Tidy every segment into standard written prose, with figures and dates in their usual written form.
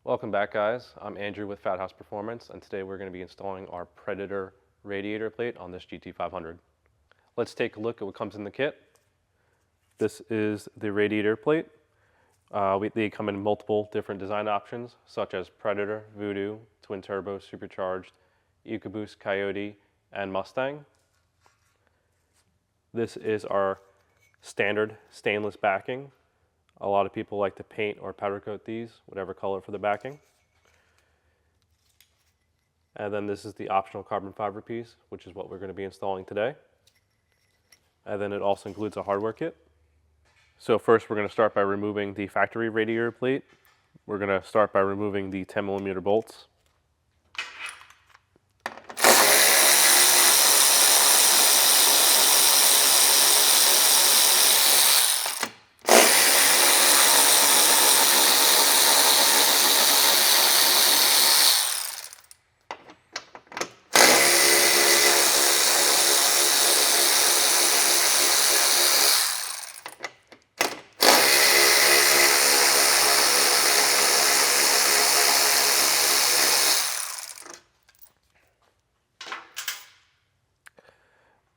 Welcome back, guys. I'm Andrew with Fathouse Performance, and today we're going to be installing our Predator radiator plate on this GT500. Let's take a look at what comes in the kit. This is the radiator plate. They come in multiple different design options, such as Predator, VOODOO, Twin Turbo, Supercharged, ECOBOOST, COYOTE, and Mustang. This is our standard stainless backing. A lot of people like to paint or powder coat these, whatever color for the backing. And then this is the optional carbon fiber piece, which is what we're going to be installing today. And then it also includes a hardware kit. So first we're going to start by removing the factory radiator plate. We're going to start by removing the 10mm bolts.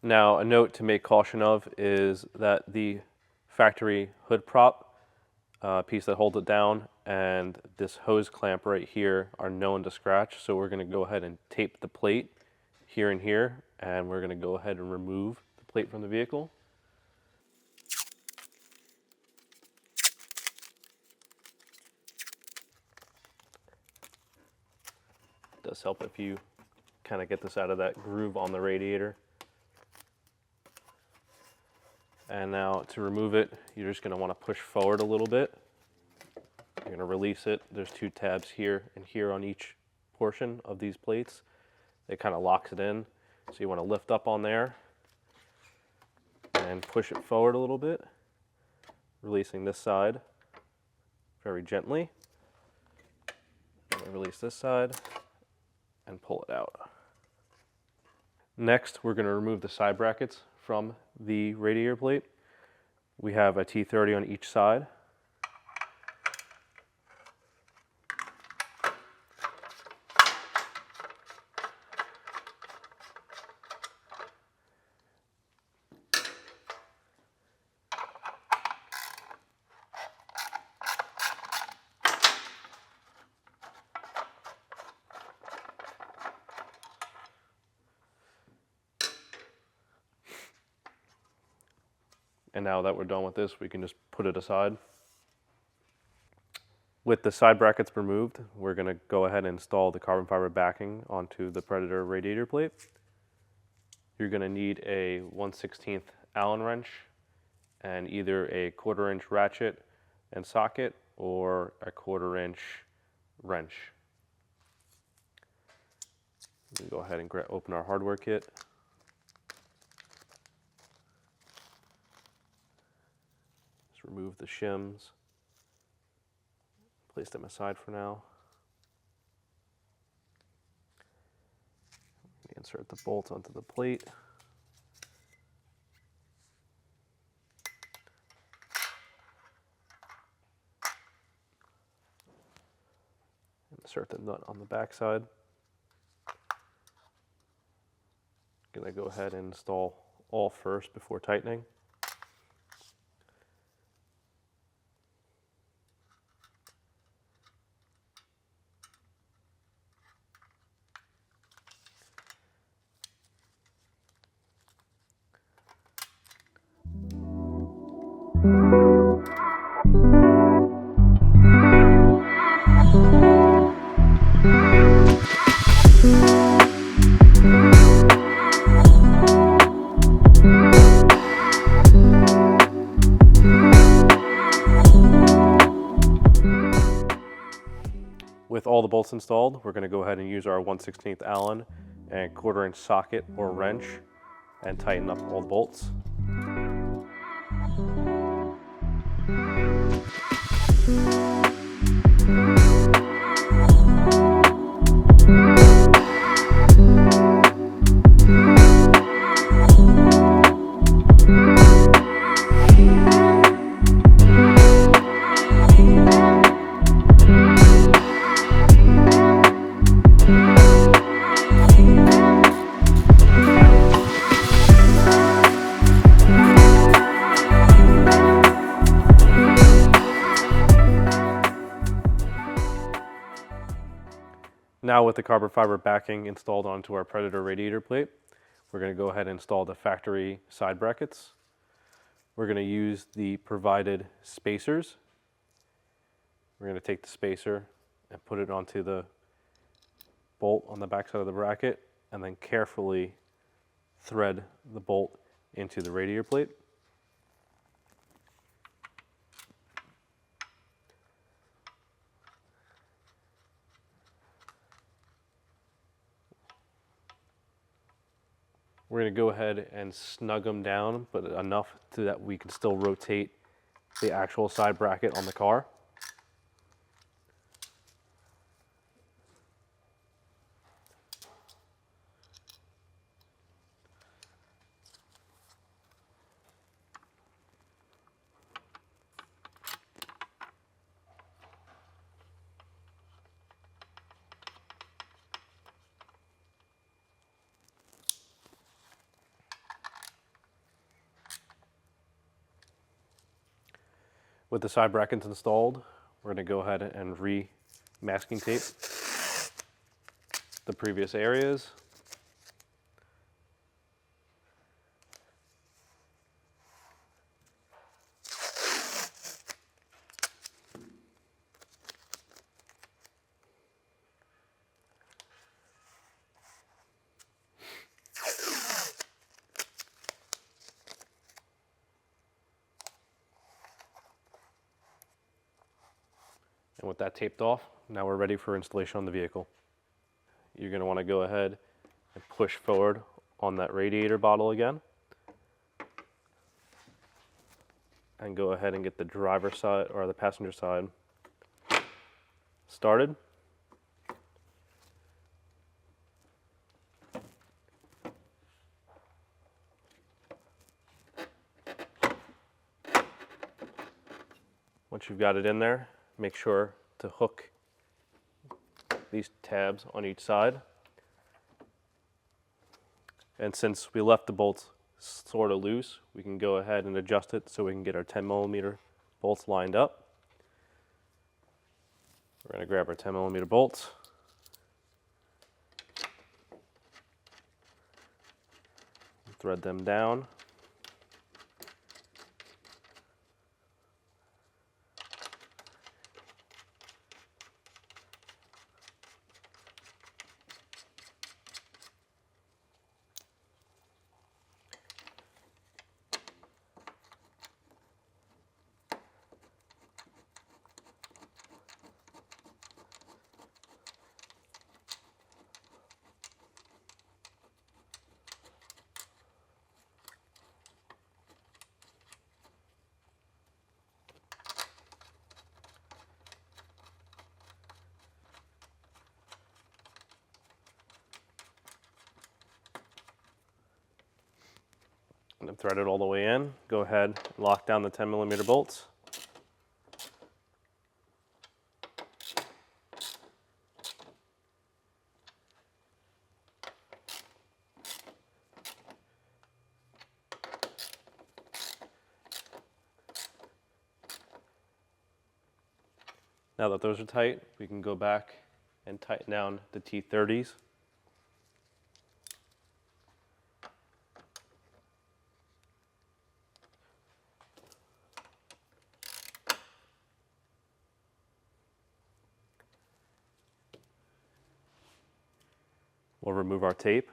Now, a note to make caution of is that the factory hood prop piece that holds it down and this hose clamp right here are known to scratch, so we're going to go ahead and tape the plate here and here, and we're going to go ahead and remove the plate from the vehicle. It does help if you kind of get this out of that groove on the radiator. And now to remove it, you're just going to want to push forward a little bit. You're going to release it. There's two tabs here and here on each portion of these plates. It kind of locks it in. So you want to lift up on there and push it forward a little bit, releasing this side very gently. Release this side and pull it out. Next, we're going to remove the side brackets from the radiator plate. We have a T30 on each side. And now that we're done with this, we can just put it aside. With the side brackets removed, we're going to go ahead and install the carbon fiber backing onto the Predator radiator plate. You're going to need a 1/16 Allen wrench and either a 1/4 inch ratchet and socket or a 1/4 inch wrench. We go ahead and open our hardware kit. Remove the shims, place them aside for now. Insert the bolts onto the plate. Insert the nut on the back side. Gonna go ahead and install all first before tightening. With all the bolts installed, we're going to go ahead and use our 1/16 Allen and 1/4 inch socket or wrench and tighten up all the bolts. Now with the carbon fiber backing installed onto our Predator radiator plate, we're going to go ahead and install the factory side brackets. We're going to use the provided spacers. We're going to take the spacer and put it onto the bolt on the back side of the bracket, and then carefully thread the bolt into the radiator plate. We're going to go ahead and snug them down, but enough so that we can still rotate the actual side bracket on the car. With the side brackets installed, we're going to go ahead and re-masking tape the previous areas. And with that taped off, now we're ready for installation on the vehicle. You're going to want to go ahead and push forward on that radiator bottle again. And go ahead and get the driver's side or the passenger side started. Once you've got it in there, make sure to hook these tabs on each side. And since we left the bolts sort of loose, we can go ahead and adjust it so we can get our 10mm bolts lined up. We're going to grab our 10mm bolts. Thread them down. And thread it all the way in. Go ahead and lock down the 10mm bolts. Now that those are tight, we can go back and tighten down the T30s. We'll remove our tape.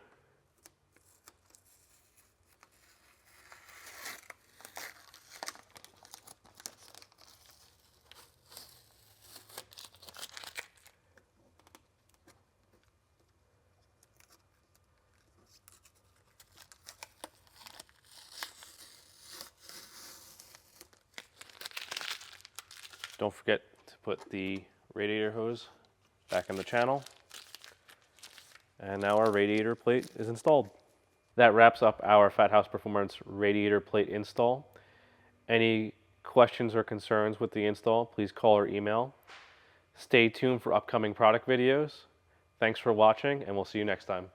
Don't forget to put the radiator hose back in the channel. And now our radiator plate is installed. That wraps up our Fathouse Performance radiator plate install. Any questions or concerns with the install, please call or email. Stay tuned for upcoming product videos. Thanks for watching, and we'll see you next time.